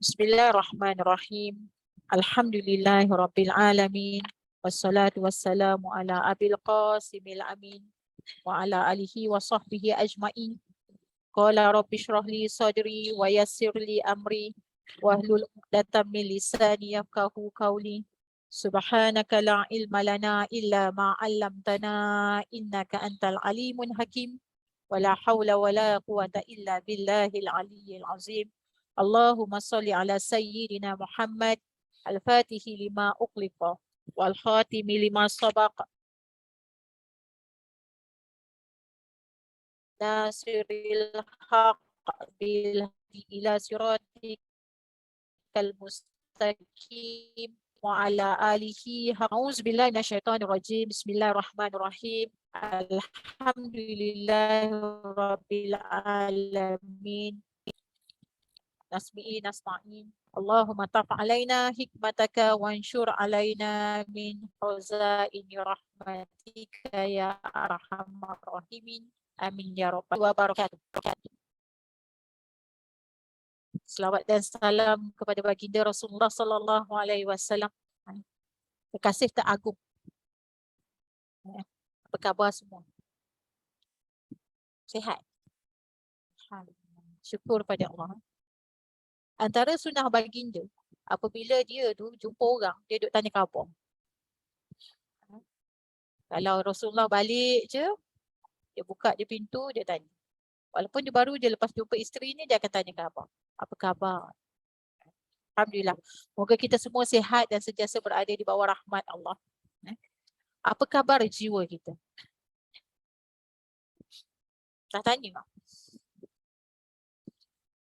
Bismillahirrahmanirrahim. Alhamdulillahirabbil alamin. Wassalatu wassalamu ala abil qasimil amin wa ala alihi wa sahbihi ajma'in. Qala rabbi shrah li sadri wa yassir li amri wahlul 'uqdatam min lisani yafqahu qawli. Subhanaka la ilma lana illa ma 'allamtana innaka antal alimun hakim. Wala haula wala quwata illa billahil aliyyil azim. Allahumma salli ala sayyidina Muhammad al-fatihi lima uqliqa wal khatimi lima sabaqa nasiril haq bil hadi ila siratikal mustaqim wa ala alihi. A'udzu billahi minasyaitonir rajim. Bismillahirrahmanirrahim. Alhamdulillahi rabbil alamin. Nasmi'i nasta'in. Allahumma taf alaina hikmataka wansyur alaina min khazaini rahmatika ya arhamar rahimin. Amin ya rabbal wa barakatuh. Selawat dan salam kepada baginda Rasulullah sallallahu alaihi wasallam. Kekasih teragung. Apa khabar semua? Sihat? Syukur pada Allah. Antara sunnah baginda, apabila dia tu jumpa orang, dia duk tanya khabar. Kalau Rasulullah balik je, dia buka dia pintu, dia tanya. Walaupun dia baru je lepas jumpa isteri ni, dia akan tanya khabar. Apa khabar? Alhamdulillah. Moga kita semua sihat dan sentiasa berada di bawah rahmat Allah. Apa khabar jiwa kita? Dah tanya?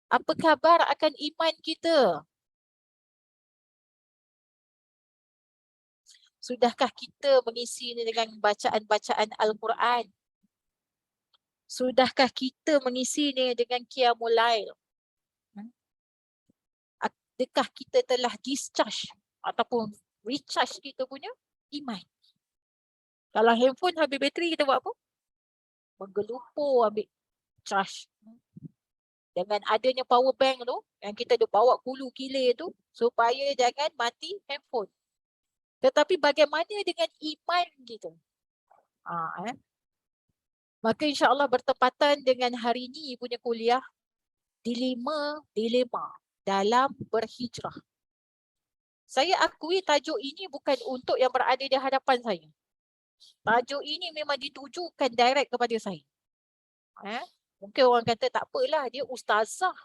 Apa khabar akan iman kita? Sudahkah kita mengisi ini dengan bacaan-bacaan Al-Quran? Sudahkah kita mengisi ini dengan Qiyamul Lail? Adakah kita telah discharge ataupun recharge kita punya iman? Kalau handphone habis bateri, kita buat apa? Menggelupur ambil charge. Dengan adanya power bank tu, yang kita dah bawa kulu kilir tu, supaya jangan mati handphone. Tetapi bagaimana dengan iman kita? Maka insya-Allah bertepatan dengan hari ini punya kuliah, dilema dalam berhijrah. Saya akui tajuk ini bukan untuk yang berada di hadapan saya. Tajuk ini memang ditujukan direct kepada saya. Mungkin orang kata tak apalah, dia ustazah,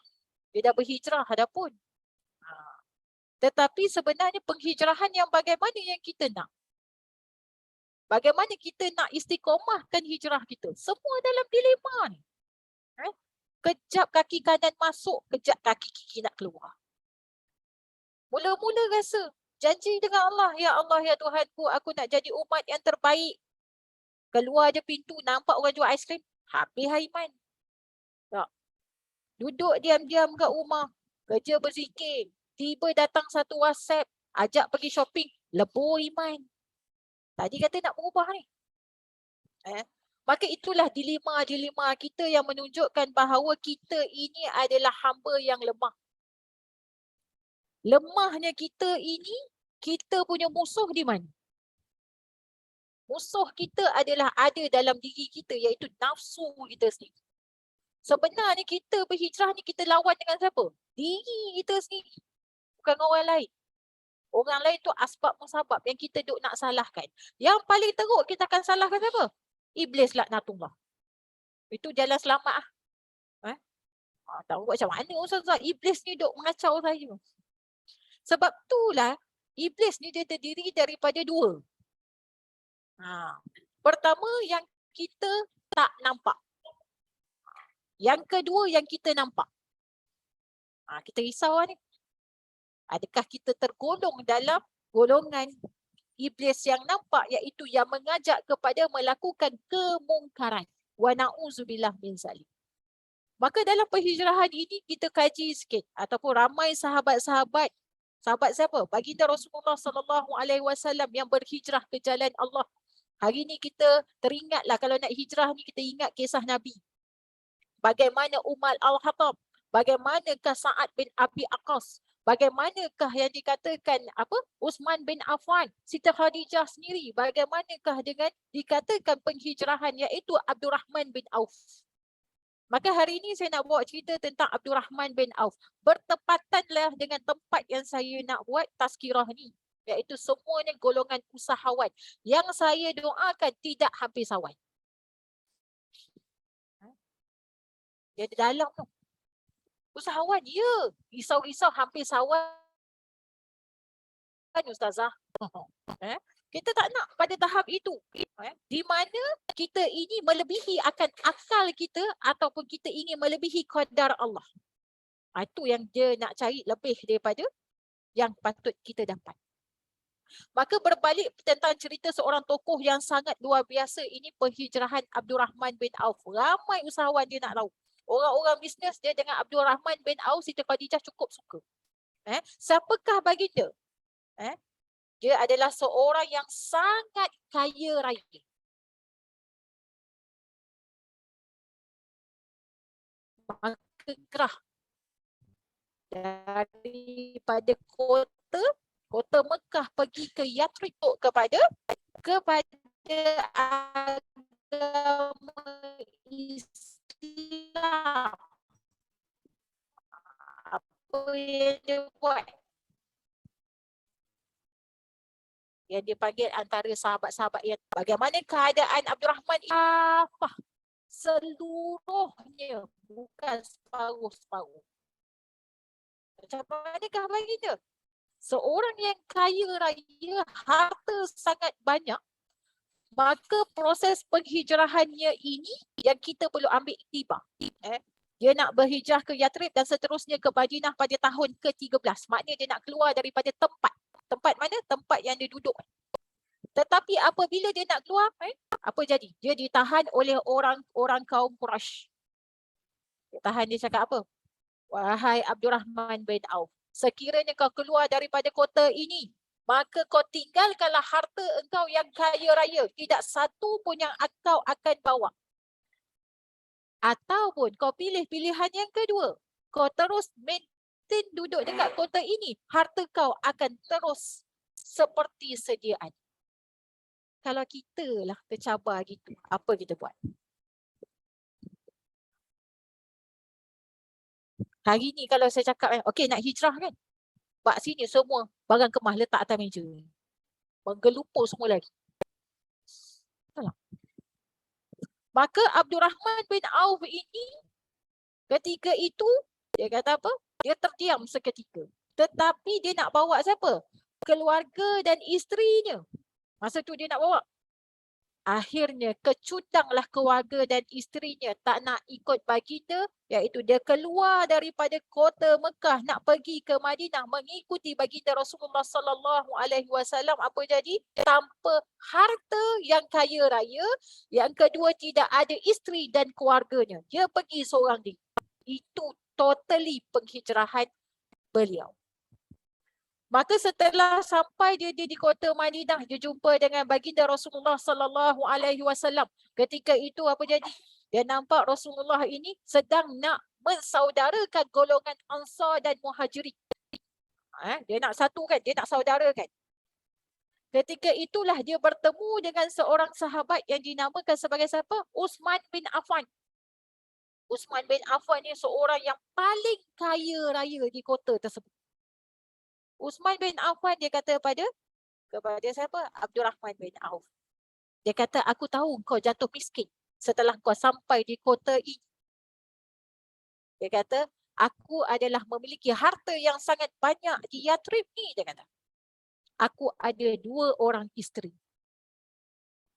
dia dah berhijrah dah pun. Tetapi sebenarnya penghijrahan yang bagaimana yang kita nak? Bagaimana kita nak istiqomahkan hijrah kita? Semua dalam dilema ni. Kejap kaki kanan masuk, kejap kaki kiri nak keluar. Mula-mula rasa janji dengan Allah, ya Allah, ya Tuhanku, aku nak jadi umat yang terbaik. Keluar je pintu, nampak orang jual aiskrim, habis iman. Tak. Duduk diam-diam kat rumah, kerja berzikir, tiba datang satu WhatsApp, ajak pergi shopping, lebur iman. Tadi kata nak berubah ni. Maka itulah dilema-dilema kita yang menunjukkan bahawa kita ini adalah hamba yang lemah. Lemahnya kita ini, kita punya musuh di mana? Musuh kita adalah ada dalam diri kita, iaitu nafsu kita sendiri. Sebenarnya kita berhijrah ni kita lawan dengan siapa? Diri kita sendiri. Bukan orang lain. Orang lain tu asbab musabab yang kita duk nak salahkan. Yang paling teruk kita akan salahkan siapa? Iblis laknatullah. Itu jalan selamat . Tak buat macam mana Ustazah? Iblis ni duk mengacau saya. Sebab itulah iblis ni dia terdiri daripada dua. Pertama yang kita tak nampak. Yang kedua yang kita nampak. Kita risau ni. Adakah kita tergolong dalam golongan iblis yang nampak, iaitu yang mengajak kepada melakukan kemungkaran. Wa na'udzubillah min zalik. Maka dalam penghijrahan ini kita kaji sikit ataupun ramai sahabat-sahabat. Sahabat siapa? Baginda Rasulullah sallallahu alaihi wasallam yang berhijrah ke jalan Allah. Hari ni kita teringatlah kalau nak hijrah ni kita ingat kisah Nabi. Bagaimana Umar Al-Khattab, bagaimanakah Sa'ad bin Abi Waqqas, Bagaimanakah yang dikatakan Uthman bin Affan, Siti Khadijah sendiri, bagaimanakah dengan dikatakan penghijrahan iaitu Abdurrahman bin Auf. Maka hari ini saya nak bawa cerita tentang Abdurrahman bin Auf. Bertepatanlah dengan tempat yang saya nak buat tazkirah ni, iaitu semuanya golongan usahawan yang saya doakan tidak habis awal. Dia di dalam tu. Usahawan, ya. Risau-risau hampir sawal kan Ustazah. Kita tak nak pada tahap itu. Di mana kita ini melebihi akan akal kita ataupun kita ingin melebihi qadar Allah. Itu yang dia nak cari lebih daripada yang patut kita dapat. Maka berbalik tentang cerita seorang tokoh yang sangat luar biasa, ini penghijrahan Abdurrahman bin Auf. Ramai usahawan dia nak tahu. Orang-orang bisnes dia dengan Abdurrahman bin Auf, Siti Khadijah cukup suka. Siapakah baginda? Dia adalah seorang yang sangat kaya raya. Maka gerah daripada kota Mekah pergi ke Yathrib kepada agama Islam. Apa yang dia buat? Yang dia panggil antara sahabat-sahabat yang bagaimana keadaan Abdurrahman apa? Seluruhnya, bukan separuh-separuh. Macam manakah baginda? Seorang yang kaya raya, harta sangat banyak, maka proses penghijrahannya ini yang kita perlu ambil iktibar. Dia nak berhijrah ke Yathrib dan seterusnya ke Madinah pada tahun ke-13. Maknanya dia nak keluar daripada tempat. Tempat mana? Tempat yang dia duduk. Tetapi apabila dia nak keluar, apa jadi? Dia ditahan oleh orang kaum Quraisy. Dia tahan, dia cakap apa? Wahai Abdurrahman bin Auf, sekiranya kau keluar daripada kota ini, maka kau tinggalkanlah harta engkau yang kaya raya. Tidak satu pun yang kau akan bawa. Ataupun kau pilih pilihan yang kedua. Kau terus maintain duduk dekat kota ini. Harta kau akan terus seperti sedia ada. Kalau kita lah tercabar gitu, apa kita buat? Hari ni kalau saya cakap, okey nak hijrah kan? Bak sini semua barang kemas letak atas meja. Menggelupur semua lagi. Salah. Maka Abdurrahman bin Auf ini ketika itu dia kata apa? Dia terdiam seketika. Tetapi dia nak bawa siapa? Keluarga dan isterinya. Masa tu dia nak bawa. Akhirnya kecutanglah keluarga dan isterinya tak nak ikut baginda, iaitu dia keluar daripada kota Mekah nak pergi ke Madinah mengikuti baginda Rasulullah sallallahu alaihi wasallam. Apa jadi? Tanpa harta yang kaya raya, yang kedua tidak ada isteri dan keluarganya. Dia pergi seorang diri. Itu totally penghijrahan beliau. Maka setelah sampai dia di kota Madinah, dia jumpa dengan baginda Rasulullah sallallahu alaihi wasallam. Ketika itu apa jadi? Dia nampak Rasulullah ini sedang nak mensaudarakan golongan Ansar dan Muhajirin. Dia nak satukan, dia nak saudarakan. Ketika itulah dia bertemu dengan seorang sahabat yang dinamakan sebagai siapa? Uthman bin Affan. Uthman bin Affan ni seorang yang paling kaya raya di kota tersebut. Uthman bin Affan dia kata kepada siapa? Abdurrahman bin Auf. Dia kata, aku tahu kau jatuh miskin setelah kau sampai di kota ini. Dia kata, aku adalah memiliki harta yang sangat banyak di Yathrib ni. Dia kata, aku ada 2 orang isteri.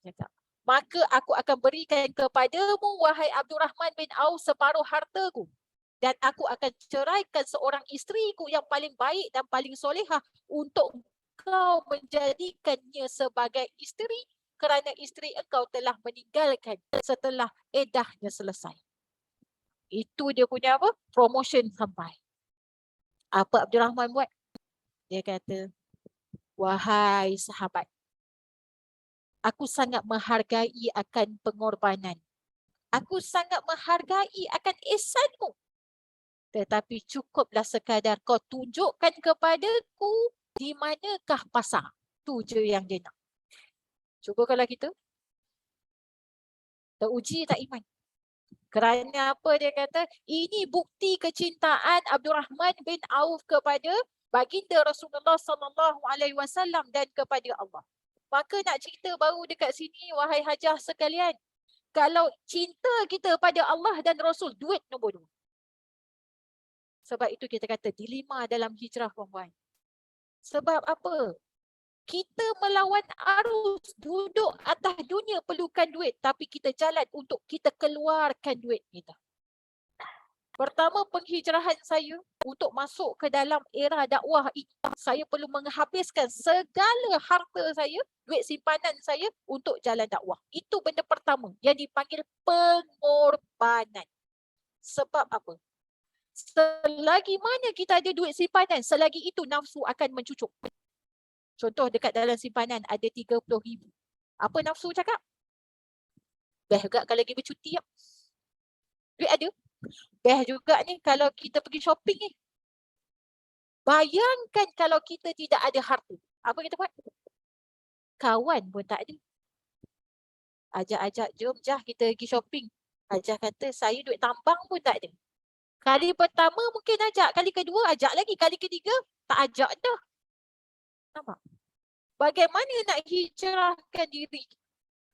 Dia kata, maka aku akan berikan kepadamu, wahai Abdurrahman bin Auf, separuh hartaku. Dan aku akan ceraikan seorang isteriku yang paling baik dan paling solehah untuk kau menjadikannya sebagai isteri kerana isteri engkau telah meninggalkan setelah eddahnya selesai. Itu dia punya apa? Promotion sampai. Apa Abdurrahman buat? Dia kata, wahai sahabat, aku sangat menghargai akan pengorbanan. Aku sangat menghargai akan ihsanmu. Tetapi cukuplah sekadar kau tunjukkan kepadaku di manakah pasar. Tu je yang dia nak. Cuba kalau kita teruji tak iman. Kerana apa dia kata? Ini bukti kecintaan Abdul Rahman bin Auf kepada baginda Rasulullah sallallahu alaihi wasallam dan kepada Allah. Maka nak cerita baru dekat sini, wahai hajah sekalian. Kalau cinta kita pada Allah dan Rasul, duit nombor 2. Sebab itu kita kata dilema dalam hijrah, puan-puan. Sebab apa? Kita melawan arus, duduk atas dunia perlukan duit, tapi kita jalan untuk kita keluarkan duit kita. Pertama, penghijrahan saya untuk masuk ke dalam era dakwah ini, saya perlu menghabiskan segala harta saya, duit simpanan saya untuk jalan dakwah. Itu benda pertama yang dipanggil pengorbanan. Sebab apa? Selagi mana kita ada duit simpanan, selagi itu nafsu akan mencucuk. Contoh dekat dalam simpanan ada 30,000. Apa nafsu cakap? Best juga kalau lagi bercuti. Duit ada. Best juga ni kalau kita pergi shopping ni. Bayangkan kalau kita tidak ada harta. Apa kita buat? Kawan pun tak ada. Ajak-ajak, jom Jah kita pergi shopping. Ajak kata saya duit tambang pun tak ada. Kali pertama mungkin ajak. Kali kedua ajak lagi. Kali ketiga tak ajak dah. Nampak? Bagaimana nak hijrahkan diri?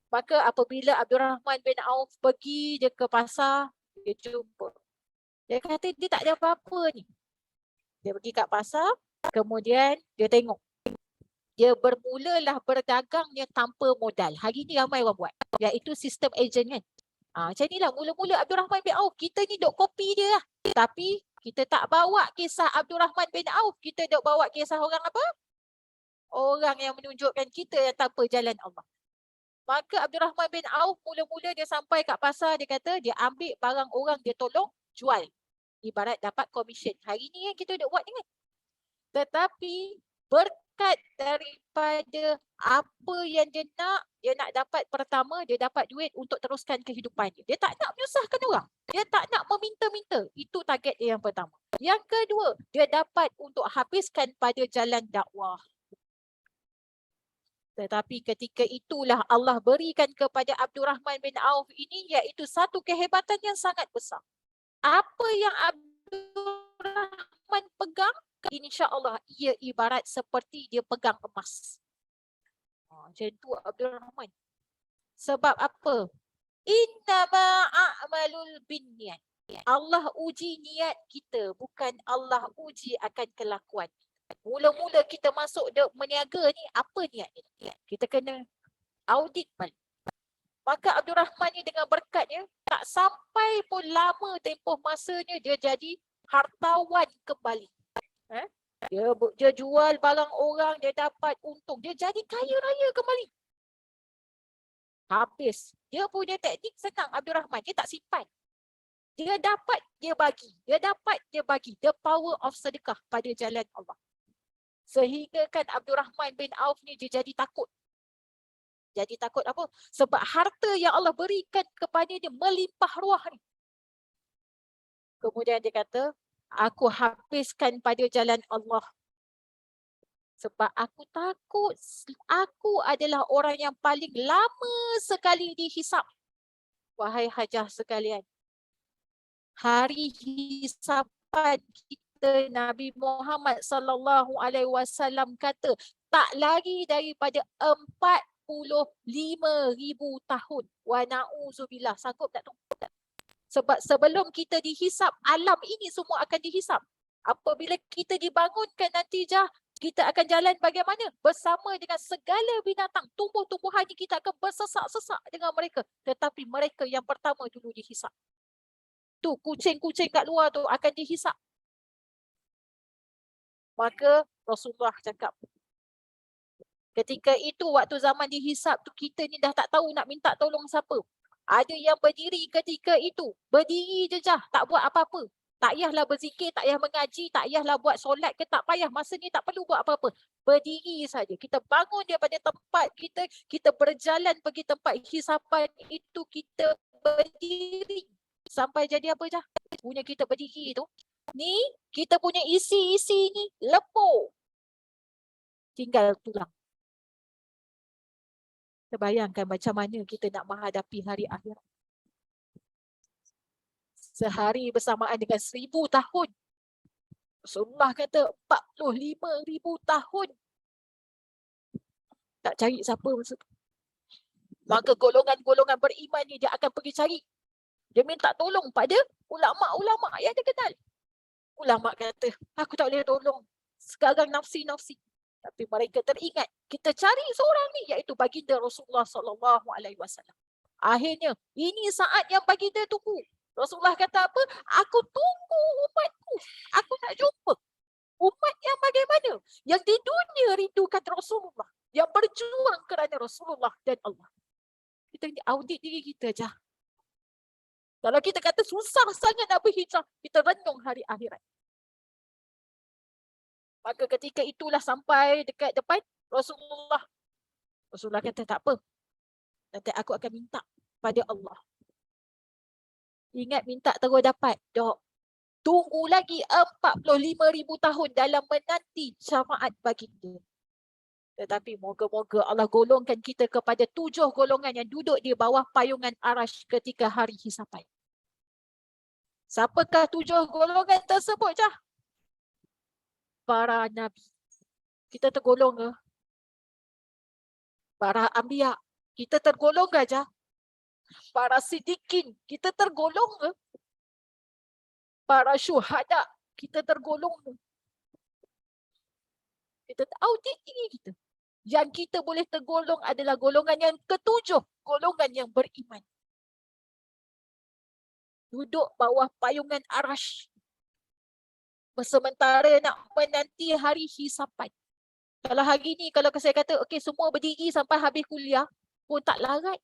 Maka apabila Abdul Rahman bin Auf pergi dia ke pasar, dia jumpa. Dia kata dia tak ada apa-apa ni. Dia pergi kat pasar, kemudian dia tengok. Dia bermulalah berdagangnya tanpa modal. Hari ni ramai orang buat. Iaitu sistem ejen kan. Macam inilah mula-mula Abdul Rahman bin Auf. Kita ni duk copy dia lah. Tapi kita tak bawa kisah Abdul Rahman bin Auf. Kita duk bawa kisah orang apa? Orang yang menunjukkan kita yang tanpa jalan Allah. Maka Abdul Rahman bin Auf mula-mula dia sampai kat pasar, dia kata dia ambil barang orang, dia tolong jual. Ibarat dapat komisen. Hari ni yang kita duk buat ni kan. Tetapi berkat daripada apa yang dia nak dapat pertama, dia dapat duit untuk teruskan kehidupan dia. Dia tak nak menyusahkan orang. Dia tak nak meminta-minta. Itu target dia yang pertama. Yang kedua, dia dapat untuk habiskan pada jalan dakwah. Tetapi ketika itulah Allah berikan kepada Abdul Rahman bin Auf ini iaitu satu kehebatan yang sangat besar. Apa yang Abdul Rahman pegang, insya-Allah ia ibarat seperti dia pegang emas. Macam tu Abdul Rahman. Sebab apa? Innama a'malul binniyat. Allah uji niat kita, bukan Allah uji akan kelakuan. Mula-mula kita masuk meniaga ni, apa niat dia? Kita kena audit balik. Maka Abdul Rahman ni dengan berkatnya, tak sampai pun lama tempoh masanya dia jadi hartawan kembali. Dia jual barang orang, dia dapat untung. Dia jadi kaya raya kembali. Habis. Dia punya teknik senang Abdul Rahman. Dia tak simpan. Dia dapat, dia bagi. Dia dapat, dia bagi. The power of sedekah pada jalan Allah. Sehingga kan Abdul Rahman bin Auf ni dia jadi takut. Jadi takut apa? Sebab harta yang Allah berikan kepada dia melimpah ruah ni. Kemudian dia kata, aku habiskan pada jalan Allah. Sebab aku takut aku adalah orang yang paling lama sekali dihisap. Wahai hajah sekalian. Hari hisapan kita Nabi Muhammad sallallahu alaihi wasallam kata tak lari daripada 45,000 tahun. Wa na'udzubillah. Sanggup tak tu? Sebab sebelum kita dihisap, alam ini semua akan dihisap. Apabila kita dibangunkan nanti kita akan jalan bagaimana? Bersama dengan segala binatang. Tumbuh-tumbuhan ini kita akan bersesak-sesak dengan mereka. Tetapi mereka yang pertama dulu dihisap. Tu kucing-kucing kat luar tu akan dihisap. Maka Rasulullah cakap, ketika itu waktu zaman dihisap tu kita ni dah tak tahu nak minta tolong siapa. Ada yang berdiri ketika itu. Berdiri je tak buat apa-apa. Tak payahlah berzikir, tak payah mengaji, tak payahlah buat solat ke, tak payah. Masa ni tak perlu buat apa-apa. Berdiri saja. Kita bangun daripada tempat kita, kita berjalan pergi tempat hisapan itu, kita berdiri. Sampai jadi apa Punya kita berdiri tu. Ni kita punya isi-isi ni lepuk. Tinggal tulang. Kita bayangkan macam mana kita nak menghadapi hari akhirat. Sehari bersamaan dengan 1000 tahun. Rasulullah kata 45,000 tahun. Tak cari siapa masa tu. Maka golongan-golongan beriman ni dia akan pergi cari. Dia minta tolong pada ulama'-ulama' yang dia kenal. Ulama' kata, aku tak boleh tolong. Sekarang nafsi-nafsi. Tapi mereka teringat, kita cari seorang ni iaitu baginda Rasulullah SAW. Akhirnya, ini saat yang baginda tunggu. Rasulullah kata apa? Aku tunggu umatku. Aku nak jumpa umat yang bagaimana? Yang di dunia rindukan Rasulullah. Yang berjuang kerana Rasulullah dan Allah. Kita ni audit diri kita je. Kalau kita kata susah sangat nak berhijrah, kita renung hari akhirat. Maka ketika itulah sampai dekat depan Rasulullah. Rasulullah kata tak apa. Nanti aku akan minta pada Allah. Ingat minta terus dapat. Dok. Tunggu lagi 45,000 tahun dalam menanti syafaat baginda. Tetapi moga-moga Allah golongkan kita kepada 7 golongan yang duduk di bawah payungan arash ketika hari hisapan. Siapakah 7 golongan tersebut, Cah? Para Nabi. Kita tergolong ke? Para Anbiya. Kita tergolong ke, Cah? Para Siddiqin. Kita tergolong ke? Para syuhada. Kita tergolong ke? Kita audit diri kita. Yang kita boleh tergolong adalah golongan yang ke-7, golongan yang beriman. Duduk bawah payungan arash. Sementara nak menanti hari hisapan. Kalau hari ni, kalau saya kata, okey semua berdiri sampai habis kuliah, pun tak larat.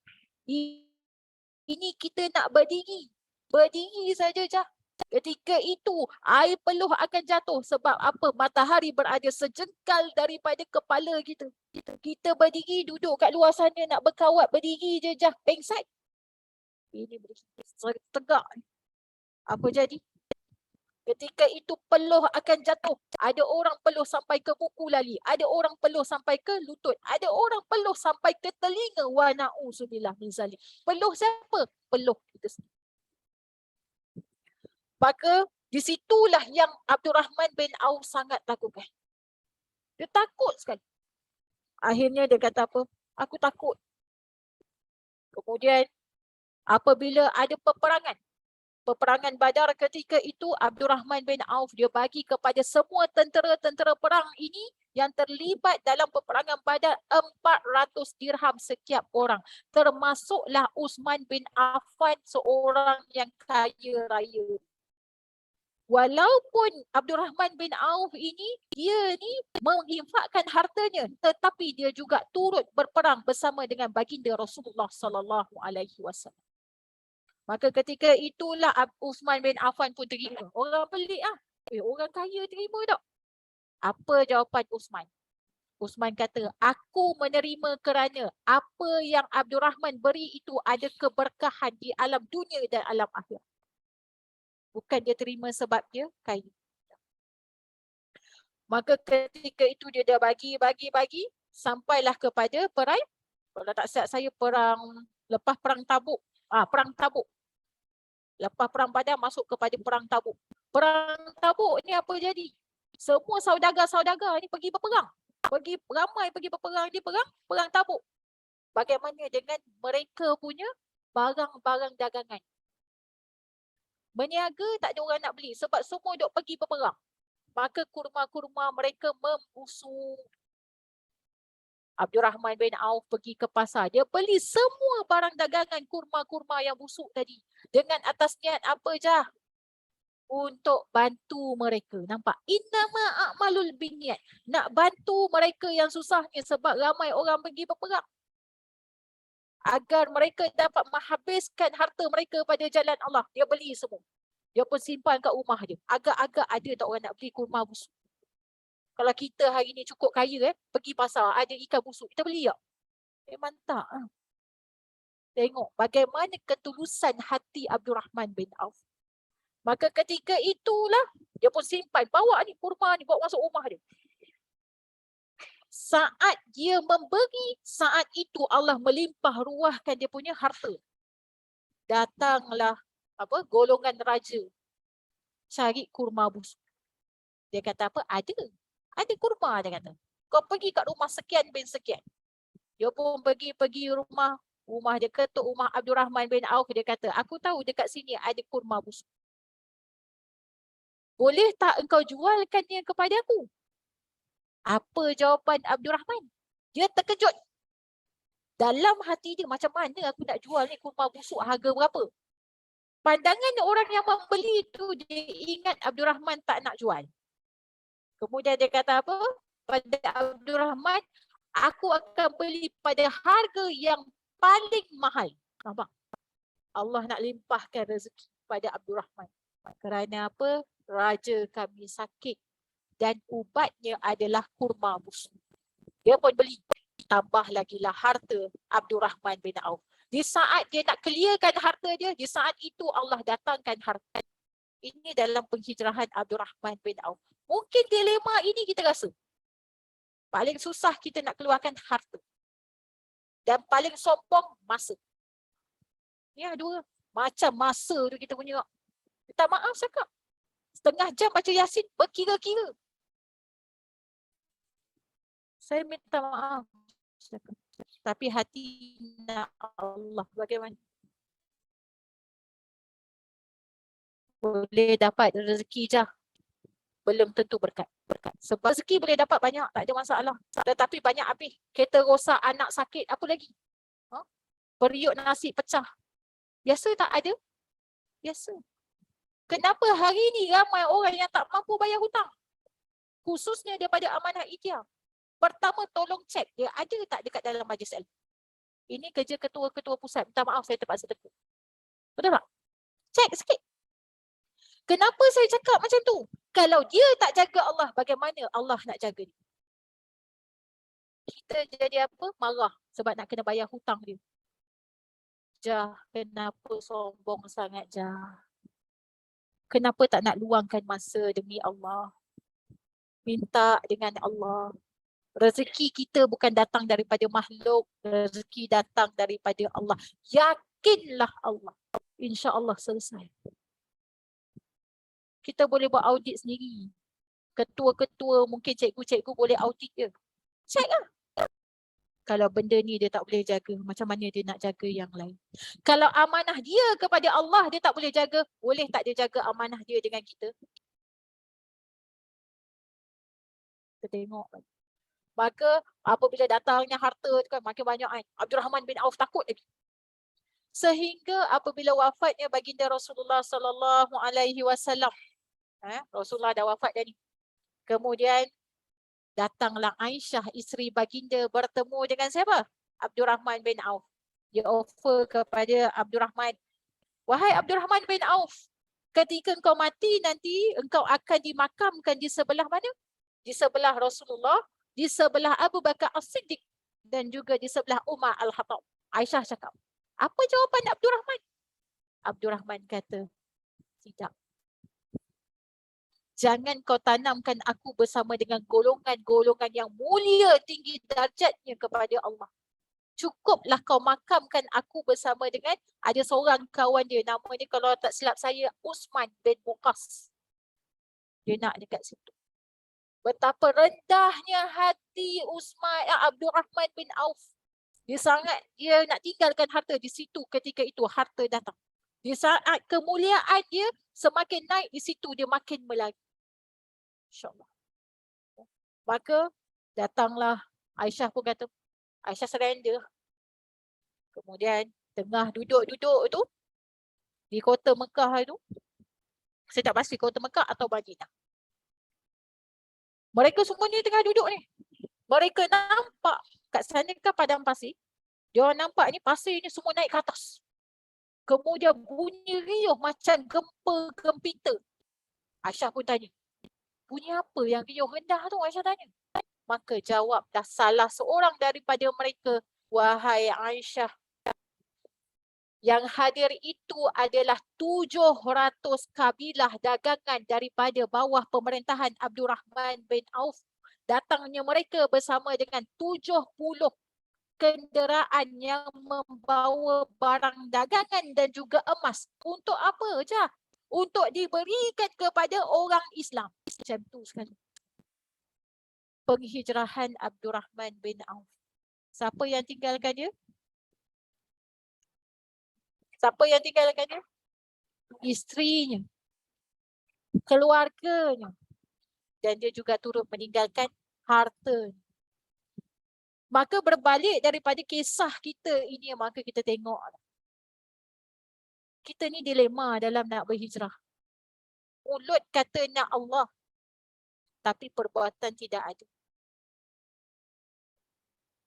Ini kita nak berdiri. Berdiri saja je. Ketika itu, air peluh akan jatuh. Sebab apa? Matahari berada sejengkal daripada kepala kita. Kita berdiri, duduk kat luar sana nak berkawat, berdiri je jah. Pengsat. Ini berdiri tegak. Apa jadi? Ketika itu peluh akan jatuh. Ada orang peluh sampai ke buku lali. Ada orang peluh sampai ke lutut. Ada orang peluh sampai ke telinga. Wa na'udzubillah min zalik. Peluh siapa? Peluh kita sendiri. Maka disitulah yang Abdurrahman bin Auf sangat lakukan. Dia takut sekali. Akhirnya dia kata apa? Aku takut. Kemudian apabila ada peperangan Badar ketika itu, Abdurrahman bin Auf dia bagi kepada semua tentera-tentera perang ini yang terlibat dalam peperangan Badar 400 dirham setiap orang. Termasuklah Uthman bin Affan, seorang yang kaya raya. Walaupun Abdurrahman bin Auf ini, dia ni menginfakkan hartanya, tetapi dia juga turut berperang bersama dengan baginda Rasulullah SAW. Maka ketika itulah Uthman bin Affan pun terima. Orang pelik ah. Orang kaya terima tak? Apa jawapan Uthman? Uthman kata, aku menerima kerana apa yang Abdurrahman beri itu ada keberkahan di alam dunia dan alam akhirat. Bukan dia terima sebab dia kaya. Maka ketika itu dia dah bagi, sampailah kepada perang, kalau tak silap saya lepas perang Tabuk. Perang Tabuk. Lepas perang Badar masuk kepada perang Tabuk. Perang Tabuk ni apa jadi? Semua saudagar-saudagar ni pergi berperang. Ramai pergi berperang di perang Tabuk. Bagaimana dengan mereka punya barang-barang dagangan? Berniaga tak ada orang nak beli sebab semua duk pergi berperang. Maka kurma-kurma mereka membusuk. Abdurrahman bin Auf pergi ke pasar. Dia beli semua barang dagangan kurma-kurma yang busuk tadi. Dengan atas niat apa je? Untuk bantu mereka. Nampak? Innama a'malul binniyat. Nak bantu mereka yang susahnya sebab ramai orang pergi berperang. Agar mereka dapat menghabiskan harta mereka pada jalan Allah. Dia beli semua. Dia pun simpan kat rumah dia. Agak-agak ada tak orang nak beli kurma busuk. Kalau kita hari ni cukup kaya pergi pasar ada ikan busuk, kita beli tak? Memang tak. Tengok bagaimana ketulusan hati Abdurrahman bin Auf. Maka ketika itulah dia pun simpan, bawa ni kurma ni, bawa masuk rumah dia. Saat dia memberi, saat itu Allah melimpah ruahkan dia punya harta. Datanglah golongan raja cari kurma busuk. Dia kata apa? Ada kurma, dia kata. Kau pergi kat rumah sekian bin sekian. Dia pun pergi rumah dia ketuk rumah Abdul Rahman bin Auf. Dia kata, aku tahu dekat sini ada kurma busuk. Boleh tak engkau jualkannya kepada aku? Apa jawapan Abdul Rahman? Dia terkejut. Dalam hati dia, macam mana aku nak jual ni kurma busuk, harga berapa? Pandangan orang yang membeli tu, dia ingat Abdul Rahman tak nak jual. Kemudian dia kata apa? Pada Abdul Rahman, aku akan beli pada harga yang paling mahal. Nampak? Allah nak limpahkan rezeki pada Abdul Rahman. Kerana apa? Raja kami sakit dan ubatnya adalah kurma busuk. Dia pun beli. Tambah lagi lah harta Abdul Rahman bin Auf. Di saat dia nak clearkan harta dia, di saat itu Allah datangkan harta. Ini dalam penghijrahan Abdul Rahman bin Auf. Mungkin dilema ini kita rasa. Paling susah kita nak keluarkan harta. Dan paling sombong masa. Ya, dua. Macam masa tu kita punya. Minta maaf cakap. Setengah jam baca Yasin berkira-kira. Saya minta maaf cakap. Tapi hati nak Allah bagaimana? Boleh dapat rezeki je. Belum tentu berkat. Sebab rezeki boleh dapat banyak, tak ada masalah. Tetapi banyak habis. Kereta rosak, anak sakit, apa lagi? Periuk nasi pecah. Biasa tak ada? Biasa. Kenapa hari ni ramai orang yang tak mampu bayar hutang? Khususnya daripada amanah IKEA. Pertama, tolong cek dia ada tak dekat dalam majlis ilmu. Ini kerja ketua-ketua pusat. Minta maaf saya terpaksa tekuk. Betul tak? Cek sikit. Kenapa saya cakap macam tu? Kalau dia tak jaga Allah, bagaimana Allah nak jaga dia? Kita jadi apa? Marah sebab nak kena bayar hutang dia. Jah, kenapa sombong sangat Jah? Kenapa tak nak luangkan masa demi Allah? Minta dengan Allah. Rezeki kita bukan datang daripada makhluk. Rezeki datang daripada Allah. Yakinlah Allah. InsyaAllah selesai. Kita boleh buat audit sendiri. Ketua-ketua, mungkin cikgu-cikgu boleh audit dia. Check lah. Kalau benda ni dia tak boleh jaga, macam mana dia nak jaga yang lain? Kalau amanah dia kepada Allah dia tak boleh jaga, boleh tak dia jaga amanah dia dengan kita? Kita tengok. Maka apabila datangnya harta kan makin banyak kan, Abdul Rahman bin Auf takut lagi. Sehingga apabila wafatnya baginda Rasulullah sallallahu alaihi wasallam, Rasulullah dah wafat dah ni. Kemudian datanglah Aisyah, isteri baginda, bertemu dengan siapa? Abdul Rahman bin Auf. Dia offer kepada Abdul Rahman, wahai Abdul Rahman bin Auf, ketika engkau mati nanti, engkau akan dimakamkan di sebelah mana? Di sebelah Rasulullah, di sebelah Abu Bakar As-Siddiq dan juga di sebelah Umar Al-Khattab. Aisyah cakap, apa jawapan Abdul Rahman? Abdul Rahman kata, tidak. Jangan kau tanamkan aku bersama dengan golongan-golongan yang mulia tinggi darjatnya kepada Allah. Cukuplah kau makamkan aku bersama dengan ada seorang kawan dia, nama dia kalau tak silap saya Usman bin Muqas. Dia nak dekat situ. Betapa rendahnya hati Abdul Rahman bin Auf. Dia nak tinggalkan harta di situ ketika itu harta datang. Di saat kemuliaan dia semakin naik, di situ dia makin melagi. InsyaAllah. Maka datanglah Aisyah pun kata, Aisyah surrender. Kemudian tengah duduk-duduk tu di kota Mekah tu, saya tak pasti kota Mekah atau Madinah. Mereka semua ni tengah duduk ni. Mereka nampak kat sana kan padang pasir. Dia nampak ni pasir ni semua naik ke atas. Kemudian bunyi riuh macam gempa gempita. Aisyah pun tanya, bunyi apa yang riuh rendah tu? Aisyah tanya. Maka jawablah salah seorang daripada mereka, wahai Aisyah, Yang hadir itu adalah 700 kabilah dagangan daripada bawah pemerintahan Abdurrahman bin Auf. Datangnya mereka bersama dengan 70 kenderaan yang membawa barang dagangan dan juga emas. Untuk apa je? Untuk diberikan kepada orang Islam. Macam tu sekali. Penghijrahan Abdurrahman bin Auf. Siapa yang tinggalkan dia? Siapa yang tinggalkan dia? Isterinya, keluarganya. Dan dia juga turut meninggalkan harta. Maka berbalik daripada kisah kita ini, maka kita tengok kita ni dilema dalam nak berhijrah. Mulut kata nak Allah, tapi perbuatan tidak ada.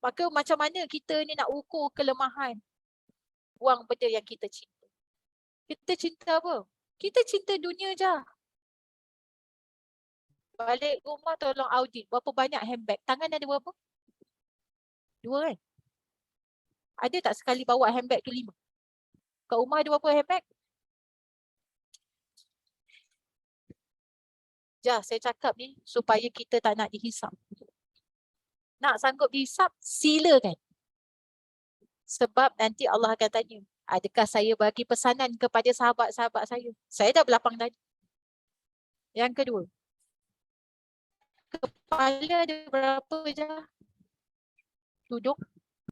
Maka macam mana kita ni nak ukur kelemahan? Buang benda yang kita cinta. Kita cinta apa? Kita cinta dunia je. Balik rumah tolong audit berapa banyak handbag. Tangan ada berapa? 2 kan? Ada tak sekali bawa handbag tu 5? Kat rumah ada berapa handbag? Saya cakap ni supaya kita tak nak dihisap. Nak sanggup dihisap, silakan. Sebab nanti Allah akan tanya, adakah saya bagi pesanan kepada sahabat-sahabat saya? Saya dah berlapang tadi. Yang kedua, kepala ada berapa je? Duduk,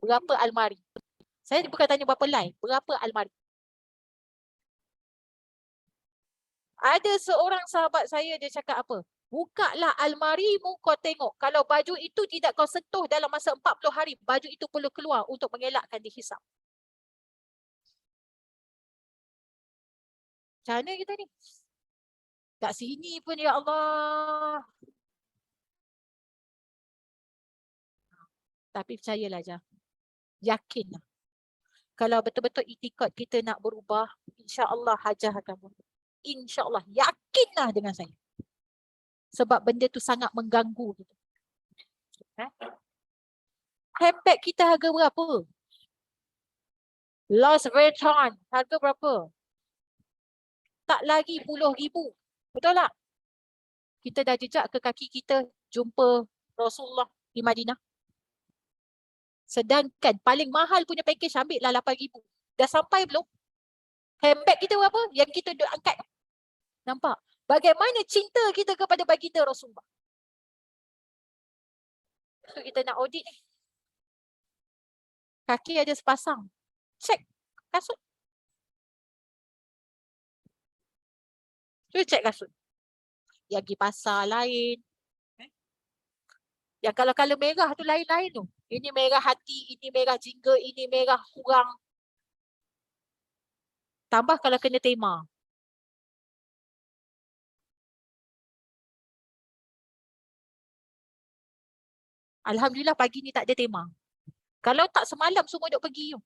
berapa almari? Saya bukan tanya berapa line, berapa almari? Ada seorang sahabat saya, dia cakap apa? Bukalah almarimu, kau tengok. Kalau baju itu tidak kau sentuh dalam masa 40 hari, baju itu perlu keluar untuk mengelakkan dihisap. Macam mana kita ni? Kat sini pun, ya Allah. Tapi percayalah je. Yakinlah. Kalau betul-betul itikad kita nak berubah, insya-Allah hajah akan berubah. InsyaAllah, yakinlah dengan saya. Sebab benda tu sangat mengganggu kita. Handbag kita harga berapa? Louis Vuitton, harga berapa? Tak lagi puluh ribu. Betul tak? Kita dah jejak ke kaki kita jumpa Rasulullah di Madinah. Sedangkan paling mahal punya package ambil lah 8 ribu. Dah sampai belum? Handbag kita berapa? Yang kita duk angkat. Nampak? Bagaimana cinta kita kepada baginda Rasulullah. So kita nak audit ni. Kaki ada sepasang. Cek kasut. So cek kasut. Yang pergi pasar lain. Yang kalau color merah tu lain-lain tu. Ini merah hati, ini merah jingga, ini merah kurang. Tambah kalau kena tema. Alhamdulillah pagi ni tak ada tema. Kalau tak semalam semua duk pergi.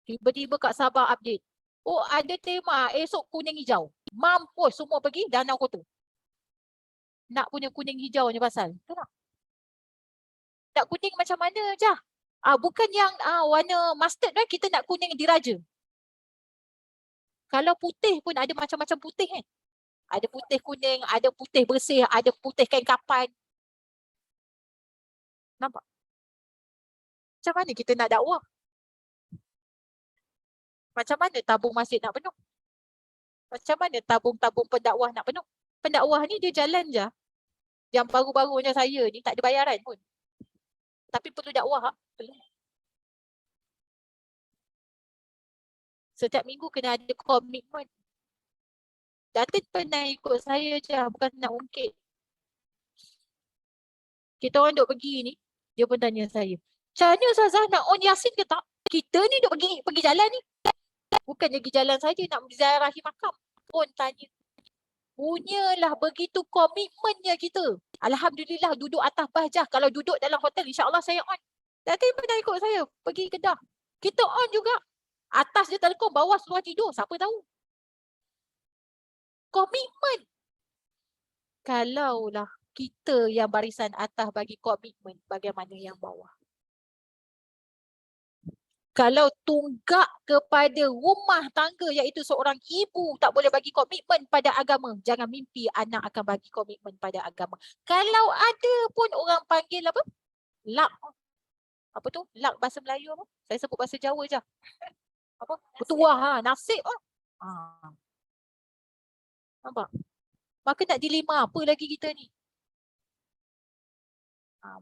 Tiba-tiba Kak Sabah update. Oh ada tema esok kuning hijau. Mampus semua pergi Danau Kota. Nak punya kuning hijau ni pasal. Tu nak. Nak kuning macam mana je? Bukan yang warna mustard kan, kita nak kuning diraja. Kalau putih pun ada macam-macam putih kan. Ada putih kuning, ada putih bersih, ada putih kain kapan. Nampak? Macam mana kita nak dakwah? Macam mana tabung masjid nak penuh? Macam mana tabung-tabung pendakwah nak penuh? Pendakwah ni dia jalan je. Yang baru-baru macam saya ni tak ada bayaran pun. Tapi perlu dakwah. Perlu. Setiap minggu kena ada komitmen. Datin pernah ikut saya je, bukan nak ungkit. Kita orang duk pergi ni, dia pun tanya saya, macam mana Ustazah nak on Yasin ke tak? Kita ni duk pergi jalan ni. Bukannya pergi jalan saja, nak menziarahi makam. Pun tanya. Punyalah begitu komitmennya kita. Alhamdulillah duduk atas bahjah. Kalau duduk dalam hotel, insyaAllah saya on. Datin pernah ikut saya, pergi Kedah. Kita on juga. Atas dia telekom, bawah seluar tidur. Siapa tahu? Komitmen. Kalaulah kita yang barisan atas bagi komitmen, bagaimana yang bawah? Kalau tunggak kepada rumah tangga iaitu seorang ibu tak boleh bagi komitmen pada agama, jangan mimpi anak akan bagi komitmen pada agama. Kalau ada pun orang panggil apa? Lak. Apa tu? Lak bahasa Melayu apa? Saya sebut bahasa Jawa je. Apa? Bertuah ha, nasib ah. Ha. Nampak? Maka nak dilema apa lagi kita ni?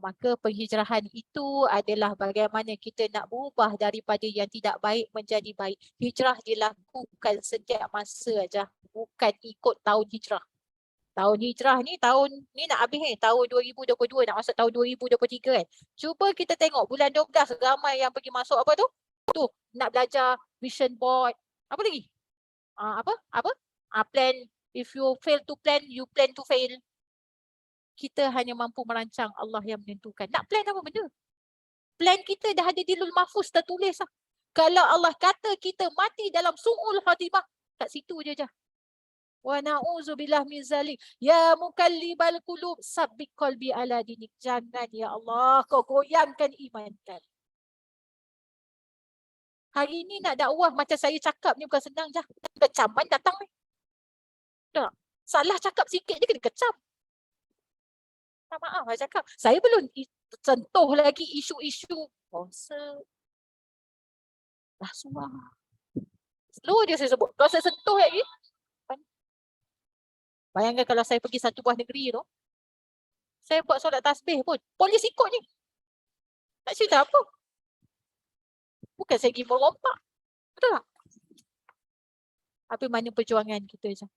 Maka penghijrahan itu adalah bagaimana kita nak berubah daripada yang tidak baik menjadi baik. Hijrah dilakukan setiap masa aja, bukan ikut tahun hijrah. Tahun hijrah ni tahun ni nak habis tahun 2022 nak masuk tahun 2023 kan. Cuba kita tengok bulan 12 ramai yang pergi masuk apa tu? Tu nak belajar vision board. Apa lagi? Apa? Plan, if you fail to plan, you plan to fail. Kita hanya mampu merancang, Allah yang menentukan. Nak plan apa benda? Plan kita dah ada di Lauhul Mahfuz tertulis lah. Kalau Allah kata kita mati dalam su'ul khatimah, kat situ je. Wa na'udzubillah min zalik. Ya mukallibal qulub, sabbit qalbi ala dinik. Jangan ya Allah kau goyangkan iman kan. Hari ni nak dakwah macam saya cakap ni bukan senang je. Kecaman datang ni. Tak. Salah cakap sikit je kena kecam. Maaf, saya cakap. Saya belum sentuh lagi isu-isu puasa. Rasuah. Slow dia saya sebut. Kalau saya sentuh lagi. Bayangkan kalau saya pergi satu buah negeri tu. Saya buat solat tasbih pun. Polis ikut ni. Nak cerita apa? Bukan saya pergi merompak. Betul tak? Apa mana perjuangan kita je.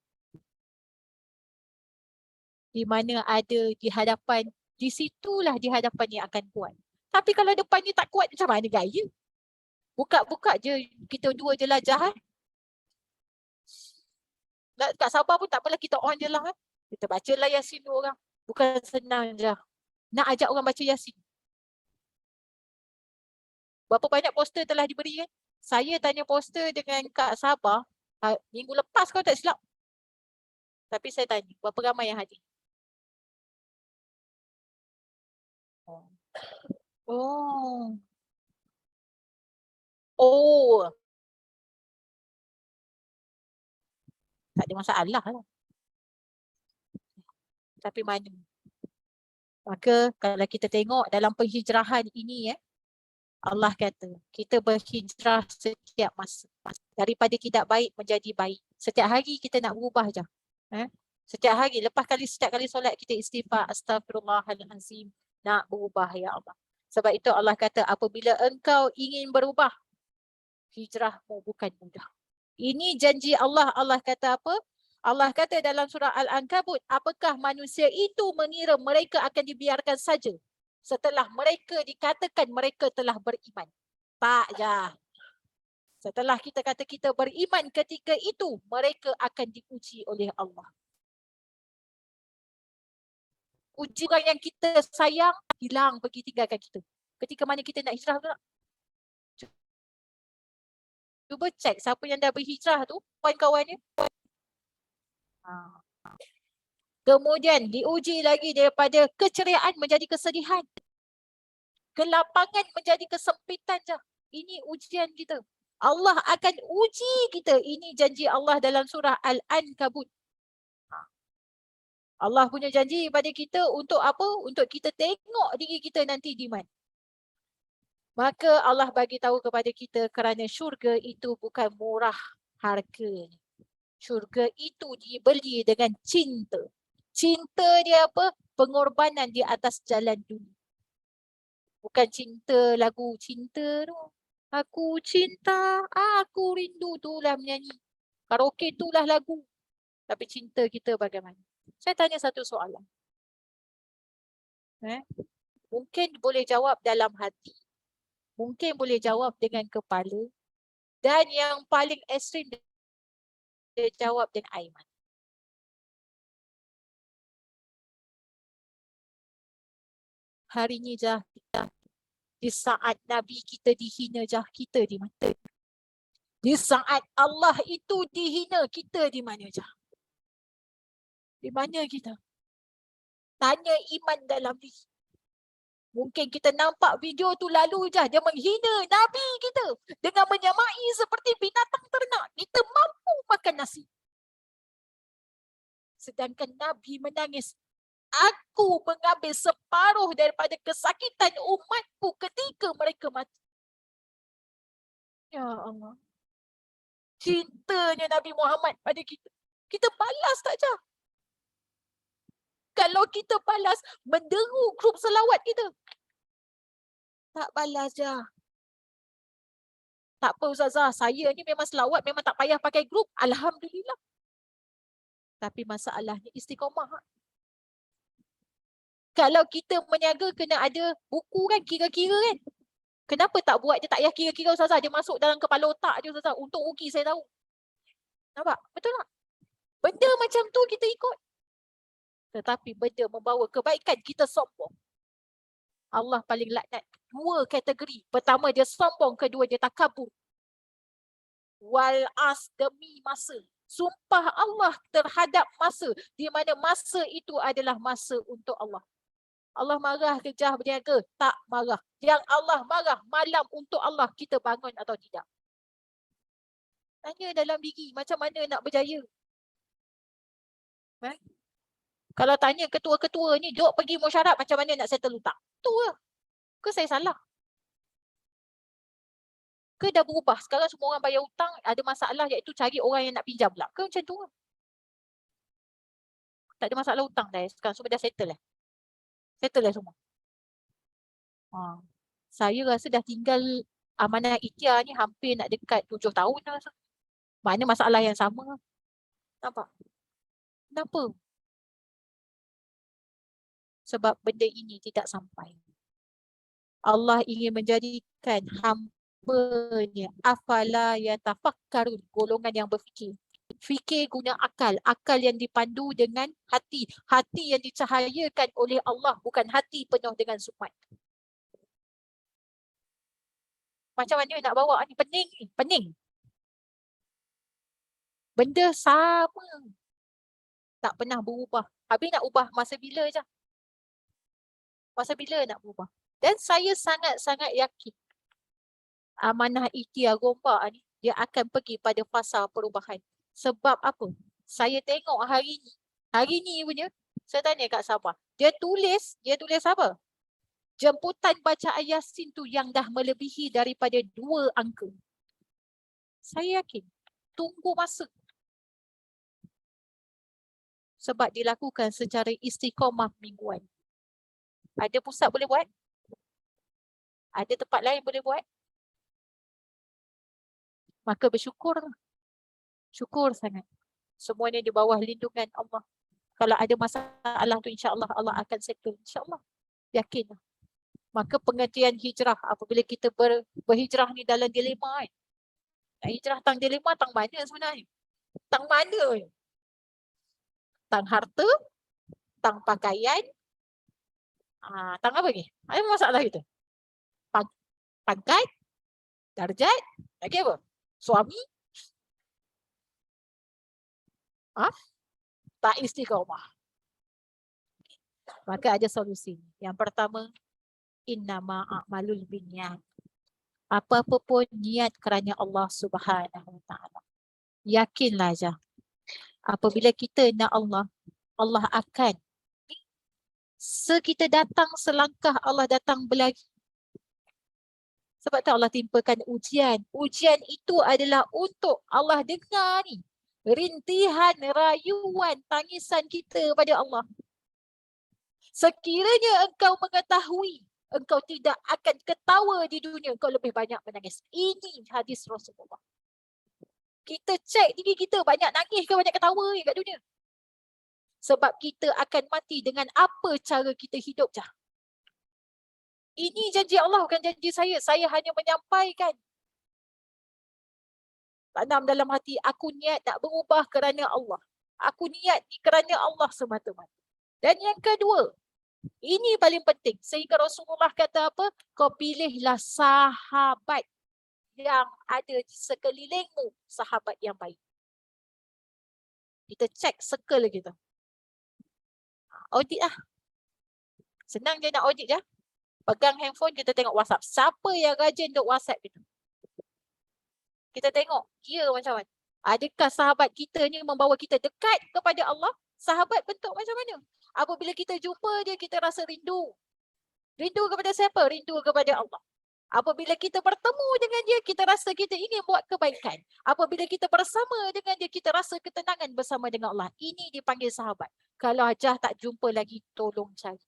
Di mana ada di hadapan, di situlah di hadapan yang akan kuat. Tapi kalau depan ni tak kuat, macam mana gaya? Buka-buka je, kita dua je lah jahat. Kat Sabah pun tak apalah, kita on je lah. Kita baca lah Yasin orang. Bukan senang je. Nak ajak orang baca Yasin. Berapa banyak poster telah diberi kan? Saya tanya poster dengan Kak Sabah, minggu lepas kau tak silap. Tapi saya tanya, berapa ramai yang hadir? Oh. Oh. Tak ada masalah lah. Tapi mana? Maka kalau kita tengok dalam penghijrahan ini Allah kata, kita berhijrah setiap masa. Daripada tidak baik menjadi baik. Setiap hari kita nak berubah je. Setiap hari, setiap kali solat kita istighfar, astagfirullahalazim, nak berubah ya Allah. Sebab itu Allah kata, apabila engkau ingin berubah, hijrahmu bukan mudah. Ini janji Allah. Allah kata apa? Allah kata dalam surah Al-Ankabut, apakah manusia itu mengira mereka akan dibiarkan saja setelah mereka dikatakan mereka telah beriman? Tak je. Setelah kita kata kita beriman, ketika itu mereka akan diuji oleh Allah. Uji orang yang kita sayang, hilang, pergi tinggalkan kita. Ketika mana kita nak hijrah pula? Cuba cek siapa yang dah berhijrah tu, kawan-kawannya. Kemudian diuji lagi daripada keceriaan menjadi kesedihan. Kelapangan menjadi kesempitan je. Ini ujian kita. Allah akan uji kita. Ini janji Allah dalam surah Al-Ankabut. Allah punya janji pada kita untuk apa? Untuk kita tengok diri kita nanti di mana. Maka Allah bagi tahu kepada kita kerana syurga itu bukan murah harga. Syurga itu dibeli dengan cinta. Cinta dia apa? Pengorbanan di atas jalan dunia. Bukan cinta lagu cinta tu. Aku cinta, aku rindu, itulah menyanyi. Karaoke itulah lagu. Tapi cinta kita bagaimana? Saya tanya satu soalan. Mungkin boleh jawab dalam hati. Mungkin boleh jawab dengan kepala. Dan yang paling ekstrim dia jawab dengan air mata. Hari ni jah kita, di saat Nabi kita dihina jah, kita di mana? Di saat Allah itu dihina, kita di mana jah? Di mana kita? Tanya iman dalam diri. Mungkin kita nampak video tu lalu je, dia menghina Nabi kita dengan menyamai seperti binatang ternak. Kita mampu makan nasi. Sedangkan Nabi menangis. Aku mengambil separuh daripada kesakitan umatku ketika mereka mati. Ya Allah. Cintanya Nabi Muhammad pada kita. Kita balas tak je? Kalau kita balas, menderu grup selawat kita. Tak balas je. Tak apa Ustazah, saya ni memang selawat, memang tak payah pakai grup. Alhamdulillah. Tapi masalahnya istiqamah. Kalau kita meniaga kena ada buku kan, kira-kira kan. Kenapa tak buat dia tak payah kira-kira Ustazah, dia masuk dalam kepala otak je Ustazah. Untuk rugi saya tahu. Nampak? Betul tak? Benda macam tu kita ikut. Tetapi benda membawa kebaikan, kita sombong. Allah paling laknat. Dua kategori. Pertama dia sombong, kedua dia takabur. Wal as, demi masa. Sumpah Allah terhadap masa, di mana masa itu adalah masa untuk Allah. Allah marah kerja berniaga? Tak marah. Yang Allah marah malam untuk Allah, kita bangun atau tidak? Tanya dalam diri, macam mana nak berjaya? Kalau tanya ketua-ketua ni, jom pergi mesyuarat macam mana nak settle hutang. Tu lah. Ke saya salah? Ke dah berubah? Sekarang semua orang bayar hutang, ada masalah iaitu cari orang yang nak pinjam pula. Ke macam tu lah? Tak ada masalah hutang dah. Sekarang semua dah settle lah. Settle lah semua. Saya rasa dah tinggal amanah ikhtiar ni hampir nak dekat 7 tahun dah. Mana masalah yang sama. Nampak? Kenapa? Sebab benda ini tidak sampai. Allah ingin menjadikan hamba-Nya afala yatafakkarun, golongan yang berfikir. Fikir guna akal, akal yang dipandu dengan hati, hati yang dicahayakan oleh Allah, bukan hati penuh dengan sumbat. Macam mana nak bawa ni? Pening ni, pening. Benda sama. Tak pernah berubah. Habis nak ubah masa bila je? Masa bila nak berubah? Dan saya sangat-sangat yakin amanah ikhtiar Gombak ni, dia akan pergi pada fasa perubahan. Sebab apa? Saya tengok hari ni punya, saya tanya Kak Sabah, dia tulis apa? Jemputan bacaan Yasin tu yang dah melebihi daripada 2 angka. Saya yakin, tunggu masa. Sebab dilakukan secara istiqamah mingguan. Ada pusat boleh buat? Ada tempat lain boleh buat? Maka bersyukur. Syukur sangat. Semuanya di bawah lindungan Allah. Kalau ada masalah tu insya-Allah Allah akan settle. Insya-Allah. Yakin. Maka pengertian hijrah apabila kita berhijrah ni dalam dilema kan. Hijrah tang dilema tang mana sebenarnya? Tang mana? Tang harta, tang pakaian, tang apa lagi? Ada masalah kita? Pangkat, darjat, lagi apa? Suami? Tak istiqamah. Maka ada solusi. Yang pertama, innama a'malul binniyat. Apa-apa pun niat kerana Allah Subhanahu Wa Taala. Yakinlah je. Apabila kita nak Allah, Allah akan kita datang selangkah, Allah datang berlari. Sebab tu Allah timpakan ujian. Ujian itu adalah untuk Allah dengar ni rintihan, rayuan, tangisan kita pada Allah. Sekiranya engkau mengetahui, engkau tidak akan ketawa di dunia, engkau lebih banyak menangis. Ini hadis Rasulullah. Kita cek diri kita, banyak nangis ke banyak ketawa kat dunia? Sebab kita akan mati dengan apa cara kita hidup je. Ini janji Allah, bukan janji saya. Saya hanya menyampaikan. Tanam dalam hati, aku niat nak berubah kerana Allah. Aku niat ni kerana Allah semata-mata. Dan yang kedua, ini paling penting. Sehingga Rasulullah kata apa? Kau pilihlah sahabat yang ada di sekelilingmu, sahabat yang baik. Kita cek circle kita. Audit lah. Senang je nak audit je. Pegang handphone, kita tengok WhatsApp. Siapa yang rajin duk WhatsApp kita? Kita tengok dia macam mana. Adakah sahabat kita ni membawa kita dekat kepada Allah? Sahabat bentuk macam mana? Apabila kita jumpa dia, kita rasa rindu. Rindu kepada siapa? Rindu kepada Allah. Apabila kita bertemu dengan dia, kita rasa kita ingin buat kebaikan. Apabila kita bersama dengan dia, kita rasa ketenangan bersama dengan Allah. Ini dipanggil sahabat. Kalau Hajah tak jumpa lagi, tolong cari.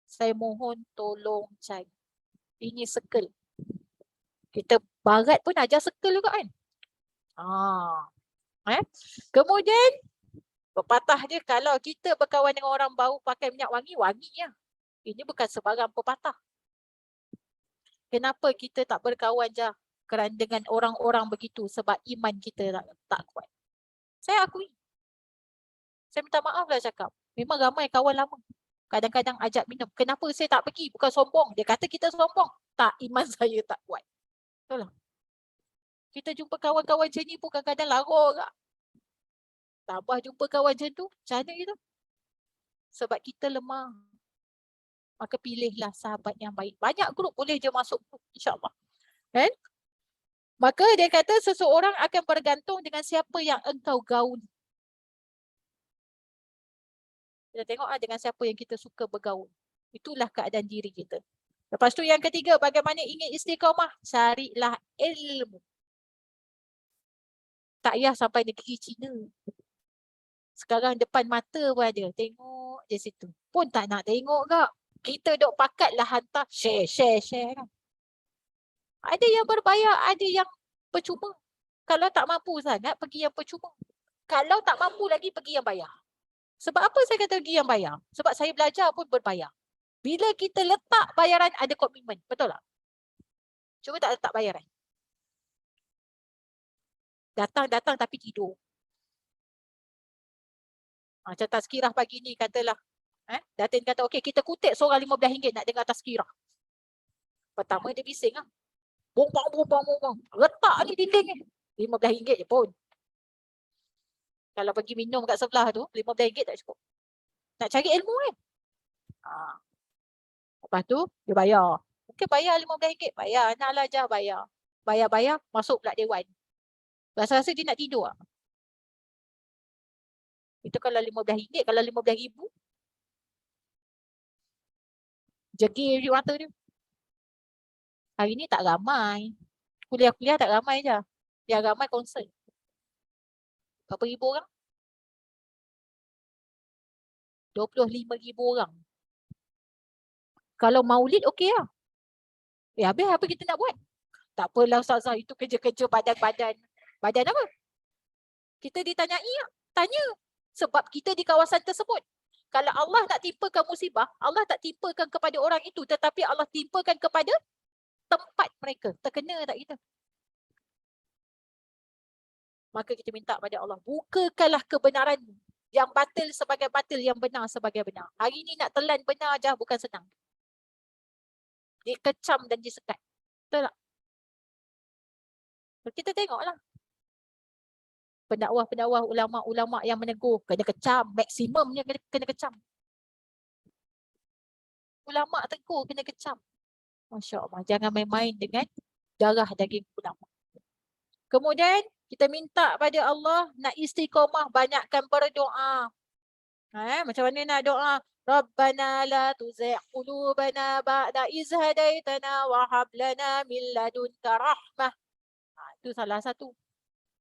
Saya mohon tolong cari. Ini circle. Kita barat pun Hajah circle juga kan. Kemudian, pepatah dia, kalau kita berkawan dengan orang bau pakai minyak wangi, wangi ya. Ini bukan sebarang pepatah. Kenapa kita tak berkawan je kerana dengan orang-orang begitu? Sebab iman kita tak kuat. Saya akui. Saya minta maaf lah cakap. Memang ramai kawan lama. Kadang-kadang ajak minum. Kenapa saya tak pergi? Bukan sombong. Dia kata kita sombong. Tak, iman saya tak kuat. Betul lah. Kita jumpa kawan-kawan macam ni pun kadang-kadang lara tak? Tambah jumpa kawan macam tu, macam mana kita? Sebab kita lemah. Maka pilihlah sahabat yang baik. Banyak grup boleh je masuk grup, insyaAllah. Kan? Maka dia kata seseorang akan bergantung dengan siapa yang engkau gaul. Kita tengoklah dengan siapa yang kita suka bergaul. Itulah keadaan diri kita. Lepas tu yang ketiga, bagaimana ingin istiqamah? Carilah ilmu. Tak payah sampai negeri Cina. Sekarang depan mata pun ada. Tengok je situ. Pun tak nak tengok kak. Kita duk pakatlah hantar share kan. Ada yang berbayar, ada yang percuma. Kalau tak mampu sangat, pergi yang percuma. Kalau tak mampu lagi, pergi yang bayar. Sebab apa saya kata pergi yang bayar? Sebab saya belajar pun berbayar. Bila kita letak bayaran, ada komitmen. Betul tak? Cuba tak letak bayaran. Datang tapi tidur. Macam tazkirah pagi ni katalah. Datin kata, okey kita kutip seorang RM15 nak dengar tazkirah. Pertama dia bising lah. Bong. Letak ni dinding ni. RM15 je pun. Kalau pergi minum kat sebelah tu, RM15 tak cukup. Nak cari ilmu kan? Lepas tu, dia bayar. Mungkin bayar RM15. Bayar. Nak lah je bayar. Bayar. Masuk pula dewan. Rasa-rasa dia nak tidur lah. Itu kalau RM15. Kalau RM15,000, jegir je mata dia. Hari ni tak ramai. Kuliah-kuliah tak ramai je. Yang ramai konsert. Berapa ribu orang? 25,000 orang. Kalau maulid okey lah. Habis apa kita nak buat? Tak apalah Ustazah, itu kerja-kerja badan-badan. Badan apa? Kita ditanyai lah. Tanya. Sebab kita di kawasan tersebut. Kalau Allah nak timpakan musibah, Allah tak timpakan kepada orang itu, tetapi Allah timpakan kepada tempat mereka. Terkena tak kita? Maka kita minta pada Allah, bukakanlah kebenaran yang batil sebagai batil, yang benar sebagai benar. Hari ni nak telan benar je bukan senang. Dikecam dan disekat. Betul tak? Kita tengoklah. Pendakwah-pendakwah, ulama-ulama yang menegur, kena kecam. Maksimumnya kena kecam. Ulama tegur, kena kecam. Masya Allah. Jangan main-main dengan darah daging ulama. Kemudian, kita minta pada Allah nak istiqamah, banyakkan berdoa. Macam mana nak doa? Rabbana la tuzigh qulubana ba'da iz hadaitana wa hab lana min ladunka rahmah. Itu salah satu.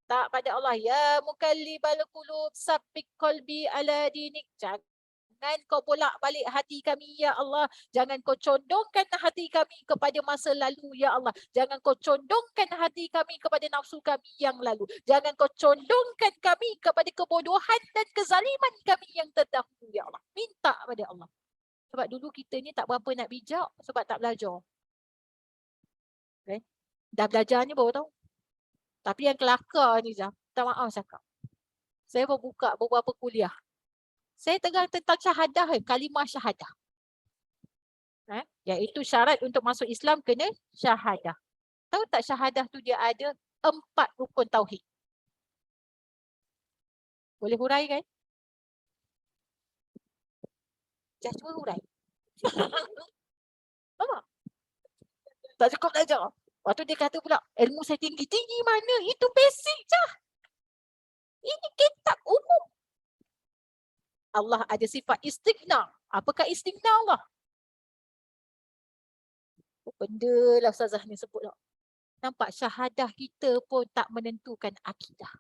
Tak pada Allah, ya mukallibal qulub sabbit qalbi ala dinik. Jangan kau bolak-balik hati kami ya Allah. Jangan kau condongkan hati kami kepada masa lalu ya Allah. Jangan kau condongkan hati kami kepada nafsu kami yang lalu. Jangan kau condongkan kami kepada kebodohan dan kezaliman kami yang terdahulu ya Allah. Minta pada Allah. Sebab dulu kita ni tak berapa nak bijak sebab tak belajar. Okay? Dah belajar ni baru tahu. Tapi yang kelakar ni Zah, tak maaf cakap. Saya buka beberapa kuliah. Saya tegang tentang syahadah, kalimah syahadah. Iaitu syarat untuk masuk Islam kena syahadah. Tahu tak syahadah tu dia ada 4 rukun tauhid. Boleh hurai kan? Cuba hurai. Nampak? Tak cukup belajar. Lepas tu dia kata pula, ilmu saya tinggi. Tinggi mana? Itu basic je. Ini kitab umum. Allah ada sifat istighna. Apakah istighna Allah? Benda lah Ustazah ni sebut lah. Nampak syahadah kita pun tak menentukan akidah.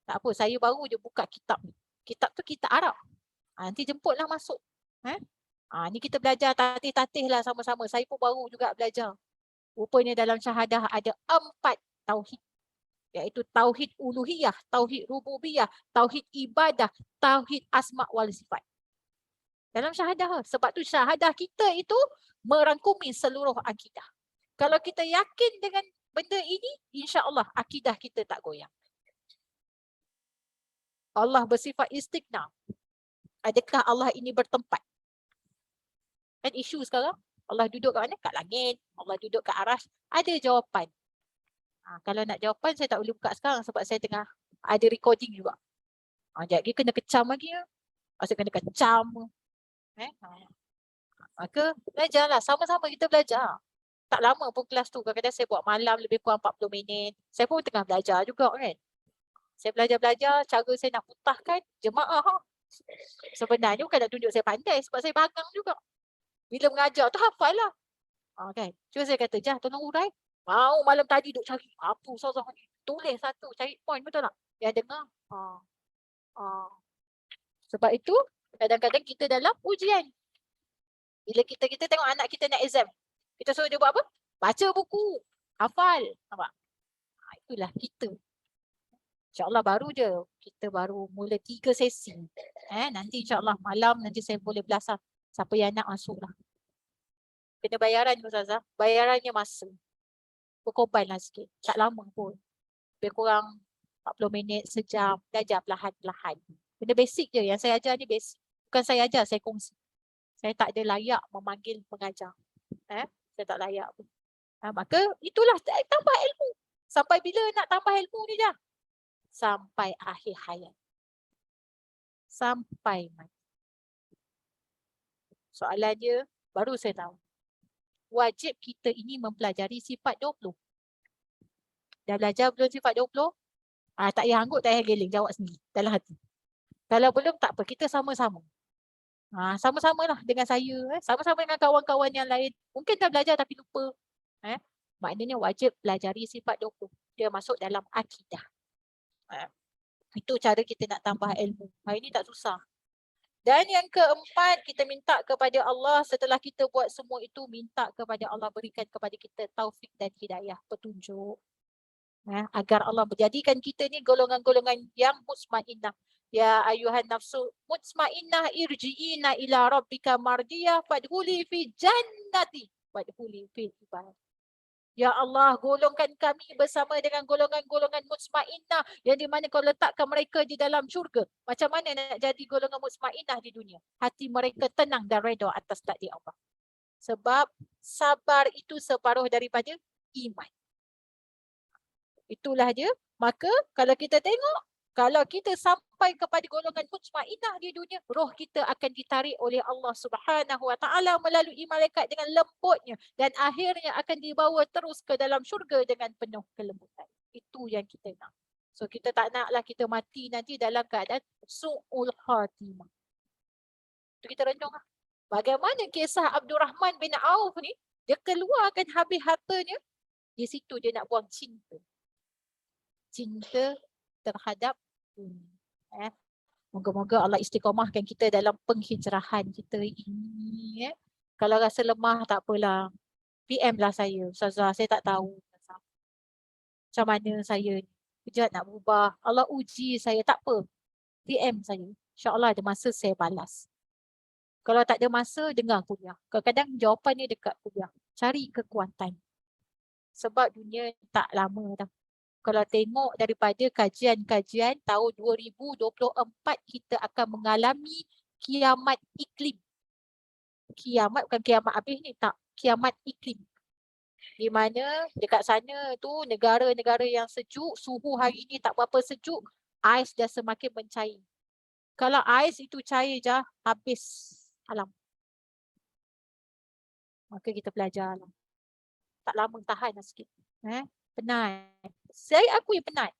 Tak apa, saya baru je buka kitab ni. Kitab tu kitab Arab. Nanti jemputlah masuk. Ni kita belajar tatih-tatih lah sama-sama. Saya pun baru juga belajar. Rupanya dalam syahadah ada 4 tauhid. Iaitu tauhid uluhiyah, tauhid rububiyah, tauhid ibadah, tauhid asma' wal sifat. Dalam syahadah. Sebab tu syahadah kita itu merangkumi seluruh akidah. Kalau kita yakin dengan benda ini, insya-Allah akidah kita tak goyang. Allah bersifat istighna. Adakah Allah ini bertempat? Kan isu sekarang, Allah duduk kat mana? Kat langit. Allah duduk kat arasy. Ada jawapan. Kalau nak jawapan, saya tak boleh buka sekarang sebab saya tengah ada recording juga. Sekejap lagi kena kecam lagi. Maksud kena kecam. Maka belajarlah. Sama-sama kita belajar. Tak lama pun kelas tu. Kadang-kadang saya buat malam lebih kurang 40 minit. Saya pun tengah belajar juga kan. Saya belajar-belajar, cara saya nak putahkan jemaah. Sebenarnya bukan nak tunjuk saya pandai sebab saya bangang juga. Bila mengajar tu hafal lah. Kan? Cuma saya kata, Jah tolong urai. Mau malam tadi duk cari apa Ustazah ni. Tulis satu, cari point, betul tak? Yang dengar. Sebab itu, kadang-kadang kita dalam ujian. Bila kita tengok anak kita nak exam. Kita suruh dia buat apa? Baca buku. Hafal. Nampak? Itulah kita. InsyaAllah baru je. Kita baru mula 3 sesi. Nanti insyaAllah malam nanti saya boleh belasah. Siapa yang nak masuk lah. Kena bayaran Ustazah. Bayarannya masa. Berkorban lah sikit. Tak lama pun. Lebih kurang 40 minit, sejam. Belajar perlahan-perlahan. Benda basic je. Yang saya ajar ni basic. Bukan saya ajar, saya kongsi. Saya tak ada layak memanggil pengajar. Saya tak layak pun. Maka itulah tambah ilmu. Sampai bila nak tambah ilmu ni dah? Sampai akhir hayat. Sampai mati. Soalan dia, baru saya tahu. Wajib kita ini mempelajari sifat 20. Dah belajar belum sifat 20? Tak payah anggut, tak payah geling. Jawab sendiri dalam hati. Kalau belum, tak apa. Kita sama-sama. Sama-sama lah dengan saya. Sama-sama dengan kawan-kawan yang lain. Mungkin dah belajar tapi lupa. Maknanya wajib pelajari sifat 20. Dia masuk dalam akidah. Itu cara kita nak tambah ilmu. Hari ni tak susah. Dan yang keempat, kita minta kepada Allah setelah kita buat semua itu, minta kepada Allah berikan kepada kita taufik dan hidayah, petunjuk. Agar Allah menjadikan kita ni golongan-golongan yang mutmainnah. Ya ayuhan nafsu mutmainnah irji'ina ila rabbika mardiyah fadkhuli fi jannati fadkhuli fi ibad. Ya Allah, golongkan kami bersama dengan golongan-golongan mutmainnah yang di mana kau letakkan mereka di dalam syurga. Macam mana nak jadi golongan mutmainnah di dunia? Hati mereka tenang dan redha atas takdir Allah. Sebab sabar itu separuh daripada iman. Itulah dia. Maka kalau kita tengok, kalau kita sampai kepada golongan mutmainnah di dunia, roh kita akan ditarik oleh Allah Subhanahu Wa Taala melalui malaikat dengan lembutnya dan akhirnya akan dibawa terus ke dalam syurga dengan penuh kelembutan. Itu yang kita nak. So kita tak naklah kita mati nanti dalam keadaan su'ul khatimah. Itu kita renung lah. Bagaimana kisah Abdul Rahman bin Auf ni, dia keluarkan habis hartanya, di situ dia nak buang cinta. Cinta terhadap dunia. Moga-moga Allah istiqamahkan kita dalam penghijrahan kita ini. Kalau rasa lemah tak apalah. PM lah saya. Ustazah, saya tak tahu macam mana saya kejap nak berubah. Allah uji saya, tak apa. PM saya. InsyaAllah ada masa saya balas. Kalau tak ada masa, dengar kuliah. Kadang-kadang jawapannya dekat kuliah. Cari kekuatan. Sebab dunia tak lama dah. Kalau tengok daripada kajian-kajian tahun 2024, kita akan mengalami kiamat iklim. Kiamat bukan kiamat habis ni, tak. Kiamat iklim. Di mana dekat sana tu negara-negara yang sejuk, suhu hari ni tak berapa sejuk, ais dah semakin mencair. Kalau ais itu cair je, habis alam. Maka kita belajar lah. Tak lama tahan lah sikit. Penat. Aku yang penat.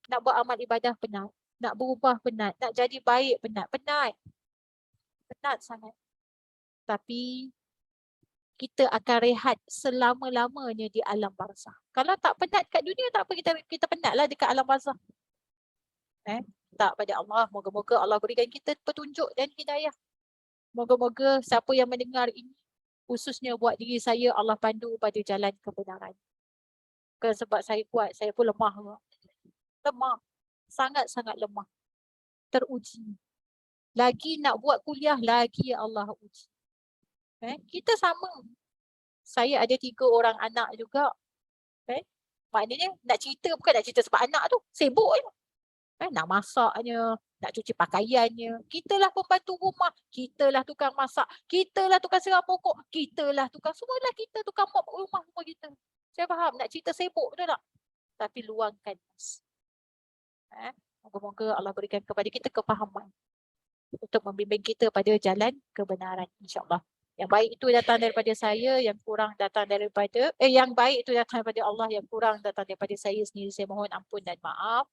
Nak buat amal ibadah penat. Nak berubah penat. Nak jadi baik penat. Penat. Penat sangat. Tapi kita akan rehat selama-lamanya di alam barzah. Kalau tak penat kat dunia, tak apa kita penatlah dekat alam barzah. Tak pada Allah. Moga-moga Allah berikan kita petunjuk dan hidayah. Moga-moga siapa yang mendengar ini, khususnya buat diri saya, Allah pandu pada jalan kebenaran. Bukan sebab saya kuat, saya pun lemah. Lemah. Sangat-sangat lemah. Teruji. Lagi nak buat kuliah, lagi ya Allah uji. Kita sama. Saya ada 3 orang anak juga. Maknanya nak cerita bukan nak cerita sebab anak tu. Sibuk je. Nak masaknya, nak cuci pakaiannya. Kitalah pembantu rumah. Kitalah tukang masak. Kitalah tukang siram pokok. Kitalah tukang, semualah kita tukang mop rumah semua kita. Saya faham nak cerita sibuk tu tak? Tapi luangkan. Moga-moga Allah berikan kepada kita kefahaman untuk membimbing kita pada jalan kebenaran, insya-Allah. Yang baik itu datang daripada saya, yang kurang datang daripada yang baik itu datang daripada Allah, yang kurang datang daripada saya sendiri. Saya mohon ampun dan maaf.